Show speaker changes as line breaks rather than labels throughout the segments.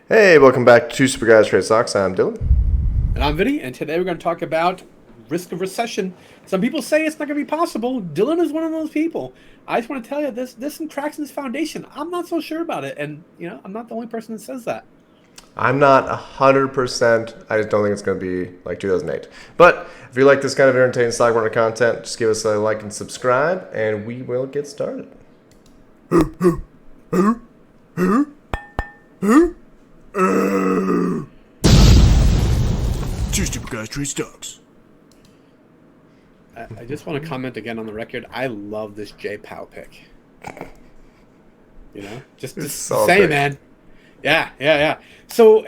Hey, welcome back to Super Guys Trade Stocks. I'm Dylan.
And I'm Vinny, and today we're going to talk about risk of recession. Some people say it's not going to be possible. Dylan is one of those people. I just want to tell you, there's some cracks in this foundation. I'm not so sure about it, and I'm not the only person that says that.
I'm not 100%. I just don't think it's going to be like 2008. But if you like this kind of entertaining stock market content, just give us a like and subscribe, and we will get started.
Two stupid guys trade stocks.
I just want to comment again on the record. I love this J Powell pick. Just
so
saying,
great.
man. Yeah. So,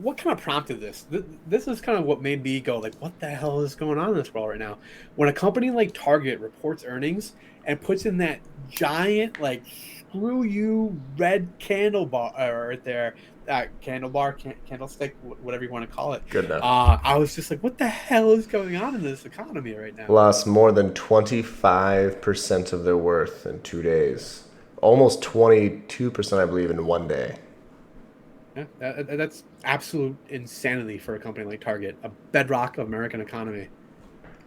what kind of prompted this? This is kind of what made me go, like, what the hell is going on in this world right now? When a company like Target reports earnings and puts in that giant, like, screw you red candle bar right there, candlestick, whatever you want to call it.
Good enough.
I was just like, what the hell is going on in this economy right now?
Lost more than 25% of their worth in 2 days. Almost 22%, I believe, in 1 day.
Yeah, that's absolute insanity for a company like Target, a bedrock of American economy.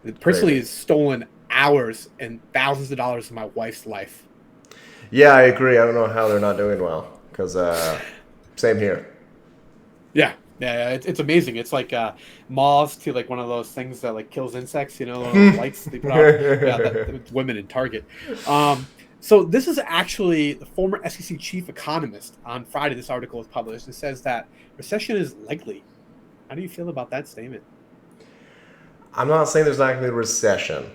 It personally has stolen hours and thousands of dollars of my wife's life.
Yeah, I agree. I don't know how they're not doing well, because same here.
Yeah, it's amazing. It's like moths to like one of those things that like kills insects. Those lights they put out. Yeah, it's women in Target. So this is actually the former SEC chief economist. On Friday, this article was published. It says that recession is likely. How do you feel about that statement?
I'm not saying there's not going to be a recession.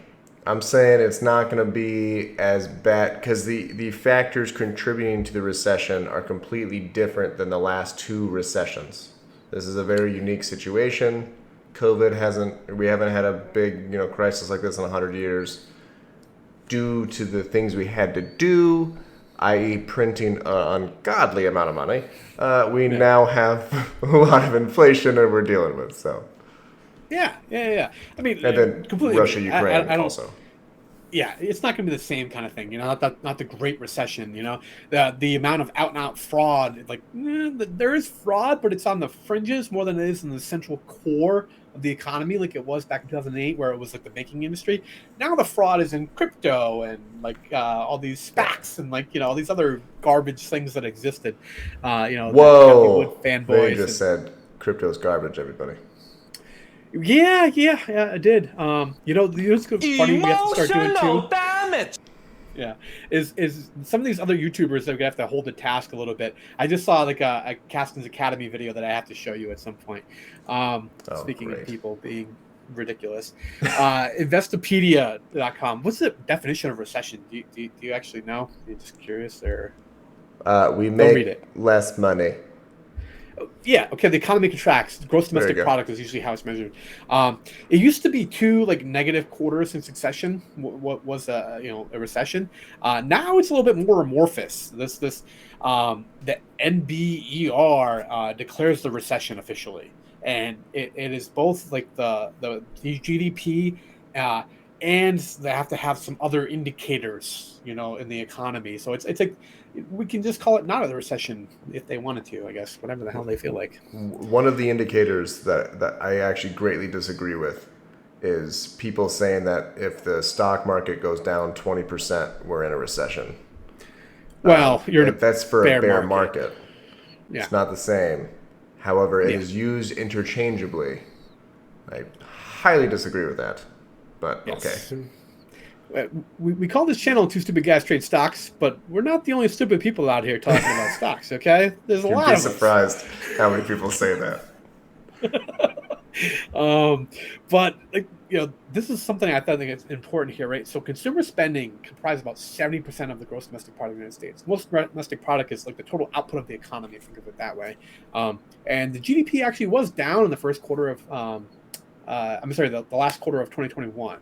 I'm saying it's not going to be as bad because the factors contributing to the recession are completely different than the last two recessions. This is a very unique situation. We haven't had a big, crisis like this in 100 years. Due to the things we had to do, i.e. printing an ungodly amount of money, we now have a lot of inflation that we're dealing with. So.
Yeah. I mean,
And then
completely
Russia,
agree.
Ukraine
I don't.
also.
Yeah, it's not going to be the same kind of thing. Not the Great Recession. The amount of out and out fraud. Like there is fraud, but it's on the fringes more than it is in the central core of the economy, like it was back in 2008, where it was like the banking industry. Now the fraud is in crypto and like all these SPACs and like all these other garbage things that existed. The Cathie Wood
Whoa! They
fanboys
just
and
said crypto's garbage, everybody.
yeah, I did. It's funny we have to start doing too.
Damage.
Yeah, is some of these other YouTubers that we have to hold the task a little bit. I just saw like a Castings Academy video that I have to show you at some point. Speaking
Great.
of people being ridiculous, Investopedia.com. What's the definition of recession? Do you actually know? Are you just curious, or
We
go read
make
it?
less money.
Yeah, okay. The economy contracts. Gross
There you
domestic
go.
product is usually how it's measured. It used to be two like negative quarters in succession. What was a recession? Now it's a little bit more amorphous. The NBER declares the recession officially, and it is both like the GDP. And they have to have some other indicators, in the economy. So it's like we can just call it not a recession if they wanted to, I guess, whatever the hell they feel like.
One of the indicators that I actually greatly disagree with is people saying that if the stock market goes down 20%, we're in a recession.
Well, you're in a
That's for a bear market.
Yeah.
It's not the same. However, it
Yeah.
is used interchangeably. I highly disagree with that. But
Yes.
okay.
We call this channel Two Stupid Guys Trade Stocks, but we're not the only stupid people out here talking about stocks, okay? There's a
You'd
lot
be
of us.
surprised how many people say that.
But this is something I think is important here, right? So consumer spending comprises about 70% of the gross domestic product of the United States. Most domestic product is like the total output of the economy, think of it that way. And the GDP actually was down in the first quarter of the last quarter of 2021.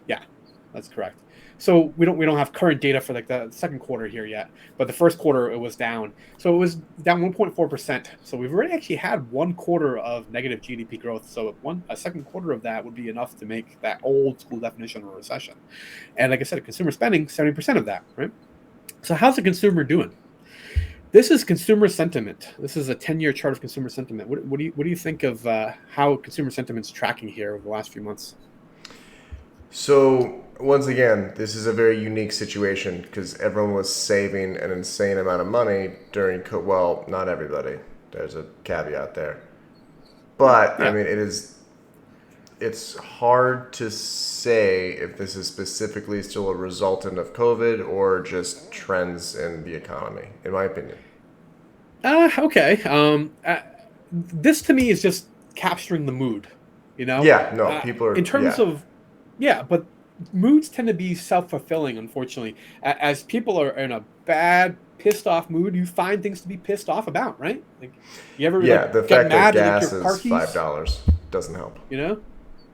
Yeah, that's correct. So we don't have current data for like the second quarter here yet, but the first quarter it was down. So it was down 1.4%. So we've already actually had 1 quarter of negative GDP growth. So a second quarter of that would be enough to make that old school definition of a recession. And like I said, consumer spending 70% of that, right? So how's the consumer doing? This is consumer sentiment. This is a 10-year chart of consumer sentiment. What do you think of how consumer sentiment's tracking here over the last few months?
So once again, this is a very unique situation because everyone was saving an insane amount of money during well, not everybody. There's a caveat there. But
Yeah.
I mean, it's hard to say if this is specifically still a resultant of COVID or just trends in the economy, in my opinion.
Okay. This to me is just capturing the mood. You know.
Yeah, no, people are,
In terms
yeah.
of, yeah, but moods tend to be self-fulfilling. Unfortunately, as people are in a bad, pissed off mood, you find things to be pissed off about, right? Like, you ever
Yeah, the
get
fact that
mad at like your
gas
car
is
keys?
$5 doesn't help.
You know,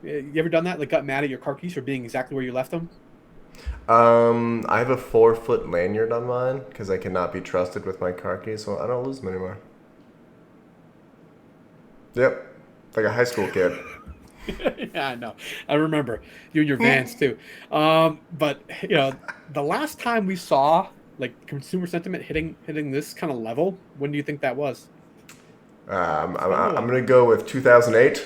you ever done that? Like, got mad at your car keys for being exactly where you left them?
I have a 4-foot lanyard on mine because I cannot be trusted with my car keys, so I don't lose them anymore. Yep, like a high school kid.
Yeah, I know. I remember you and your Vans too. But the last time we saw like consumer sentiment hitting this kind of level, when do you think that was? It's been a little
I'm
while.
gonna go with 2008.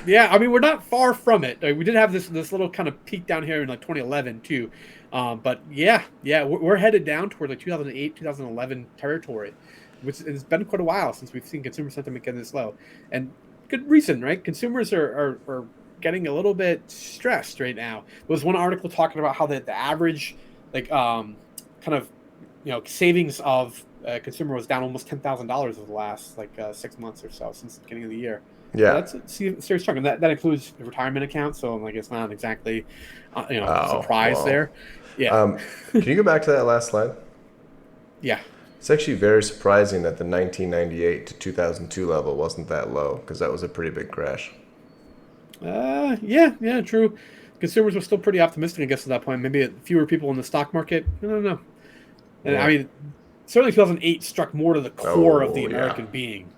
Yeah, I mean we're not far from it. We did have this little kind of peak down here in like 2011 too. But yeah, we're headed down toward like 2008, 2011 territory, which has been quite a while since we've seen consumer sentiment get this low, and good reason, right? Consumers are getting a little bit stressed right now. There was one article talking about how the average like kind of savings of a consumer was down almost $10,000 over the last like 6 months or so since the beginning of the year. So
Yeah.
that's a serious chunk, and that includes the retirement account. So like it's not exactly a
Oh
surprise
well.
there. Yeah,
Um, can you go back to that last slide?
yeah.
It's actually very surprising that the 1998 to 2002 level wasn't that low because that was a pretty big crash.
Yeah, true. Consumers were still pretty optimistic, I guess, at that point. Maybe fewer people in the stock market. I don't know. And I
Yeah.
mean, certainly 2008 struck more to the core of the
Oh yeah.
American being.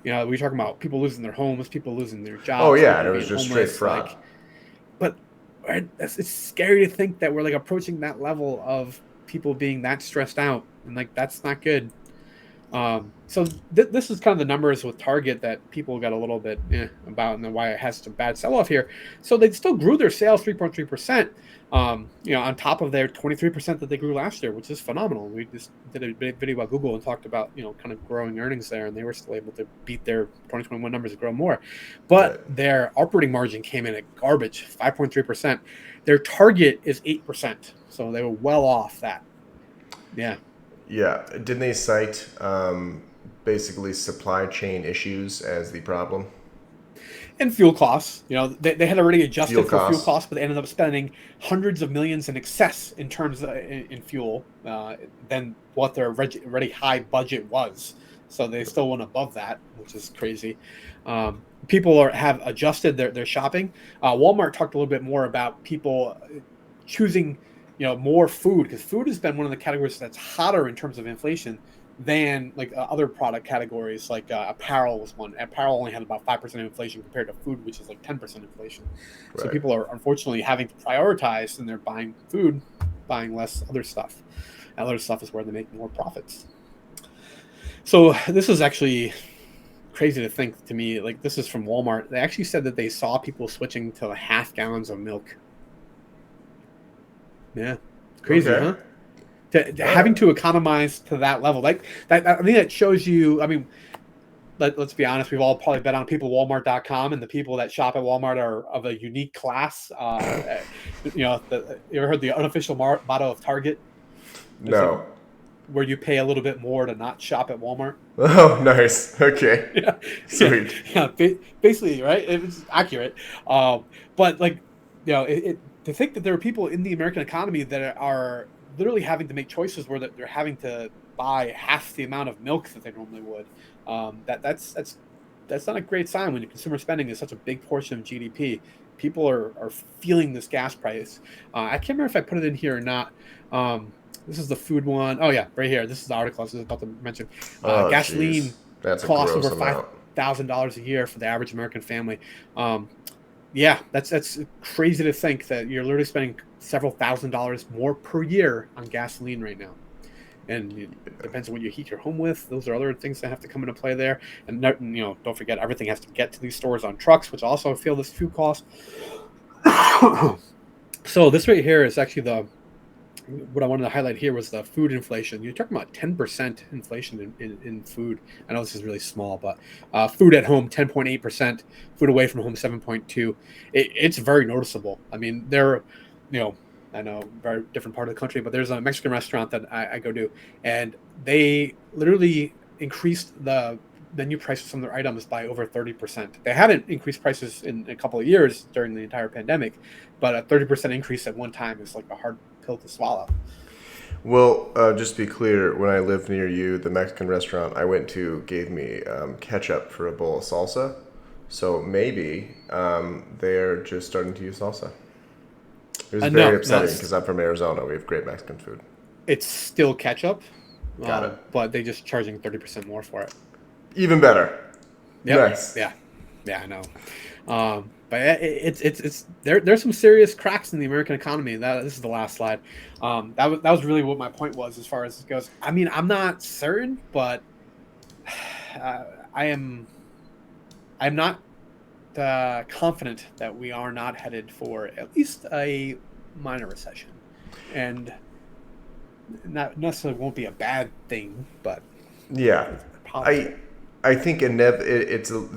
We're talking about people losing their homes, people losing their
Oh
jobs,
yeah, and
people
it was
being
just straight
homeless.
fraud.
Like, but right, it's scary to think that we're like approaching that level of people being that stressed out, and like that's not good. So this is kind of the numbers with Target that people got a little bit about, and then why it has such a bad sell off here. So they still grew their sales 3.3%. On top of their 23% that they grew last year, which is phenomenal. We just did a video about Google and talked about kind of growing earnings there, and they were still able to beat their 2021 numbers and grow more.
Right.
But their operating margin came in at garbage, 5.3%. Their target is 8%, so they were well off that. Yeah.
Yeah. Didn't they cite basically supply chain issues as the problem?
And fuel costs. They had already
Fuel
adjusted for fuel
costs.
costs, but they ended up spending hundreds of millions in excess in terms of in fuel than what their already high budget was. So they still went above that, which is crazy. People have adjusted their shopping. Walmart talked a little bit more about people choosing more food, because food has been one of the categories that's hotter in terms of inflation than like other product categories. Like apparel was one. Apparel only had about 5% inflation compared to food, which is like 10% inflation. So
Right.
people are unfortunately having to prioritize, and they're buying food, buying less other stuff. And other stuff is where they make more profits. So this is actually crazy to think to me. Like, this is from Walmart. They actually said that they saw people switching to half gallons of milk. Yeah, crazy,
Okay.
huh?
All
Having
right.
to economize to that level, like that, I think that shows you. I mean, let's be honest. We've all probably bet on people at Walmart.com, and the people that shop at Walmart are of a unique class. You ever heard the unofficial motto of Target? Is it
No.
where you pay a little bit more to not shop at Walmart?
Oh, nice. Okay.
Yeah, yeah,
Sweet.
yeah. Basically, right? It's accurate. But like, to think that there are people in the American economy that are literally having to make choices where they're having to buy half the amount of milk that they normally would. That's not a great sign when your consumer spending is such a big portion of GDP. People are feeling this gas price. I can't remember if I put it in here or not. This is the food one. Oh yeah, right here. This is the article I was about to mention.
Oh, jeez.
Gasoline
That's a
costs
gross
over five
amount.
$1,000 a year for the average American family. Um, yeah, that's crazy to think that you're literally spending several $1,000s more per year on gasoline right now. and it depends on what you heat your home with. Those are other things that have to come into play there. And don't forget, everything has to get to these stores on trucks, which also feel this food cost. So this right here is actually what I wanted to highlight here was the food inflation. You're talking about 10% inflation in food. I know this is really small, but food at home 10.8%, food away from home 7.2. It's very noticeable. I mean, I know, very different part of the country, but there's a Mexican restaurant that I go to, and they literally increased the menu prices on their items by over 30%. They haven't increased prices in a couple of years during the entire pandemic, but a 30% increase at one time is like a hard pill to swallow.
Well, just to be clear, when I lived near you, the Mexican restaurant I went to gave me ketchup for a bowl of salsa. So maybe they're just starting to use salsa. It was very upsetting because I'm from Arizona. We have great Mexican food.
It's still ketchup.
Got it.
But they're just charging 30% more for it.
Even better.
Yep.
Nice.
Yeah, I know. But there's some serious cracks in the American economy. This is the last slide. That was really what my point was as far as this goes. I mean, I'm not certain, but I'm not confident that we are not headed for at least a minor recession, and not necessarily won't be a bad thing, but
yeah, I think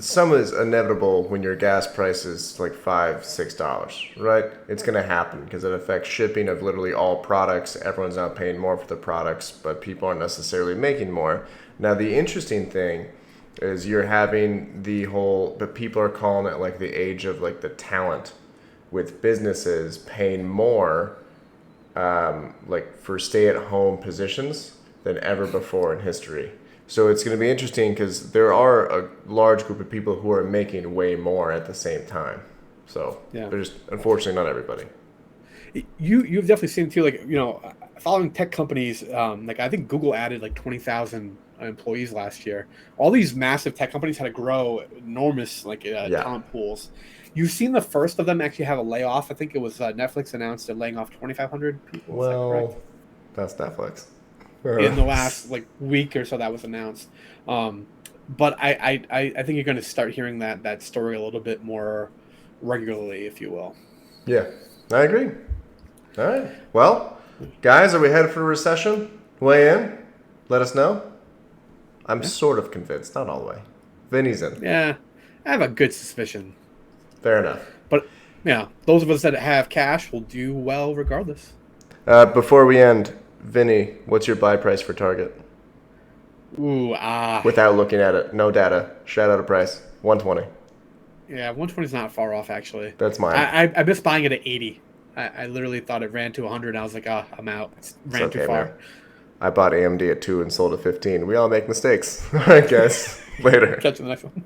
some is inevitable when your gas price is like $5-6, right? It's going to happen because it affects shipping of literally all products. Everyone's not paying more for the products, but people aren't necessarily making more. Now, the interesting thing is you're having but people are calling it like the age of like the talent, with businesses paying more like for stay-at-home positions than ever before in history. So it's going to be interesting because there are a large group of people who are making way more at the same time. So there's unfortunately not everybody.
You've definitely seen too, like, following tech companies, like I think Google added like 20,000 employees last year. All these massive tech companies had to grow enormous talent pools. You've seen the first of them actually have a layoff. I think it was Netflix announced they're laying off 2,500 people.
Well, that's Netflix.
In the last week or so that was announced. But I think you're going to start hearing that story a little bit more regularly, if you will.
Yeah, I agree. All right. Well, guys, are we headed for a recession? Weigh in. Let us know. I'm sort of convinced, not all the way. Vinny's in.
Yeah, I have a good suspicion.
Fair enough.
But those of us that have cash will do well regardless.
Before we end, Vinny, what's your buy price for Target?
Ooh,
Without looking at it, no data. Shout out a price. 120.
Yeah, 120 is not far off actually.
That's mine.
I missed buying it at 80. I literally thought it ran to 100. And I was like, I'm out. It ran too far.
Man. I bought AMD at 2 and sold at 15. We all make mistakes. All right, guys. Later.
Catch you in the next one.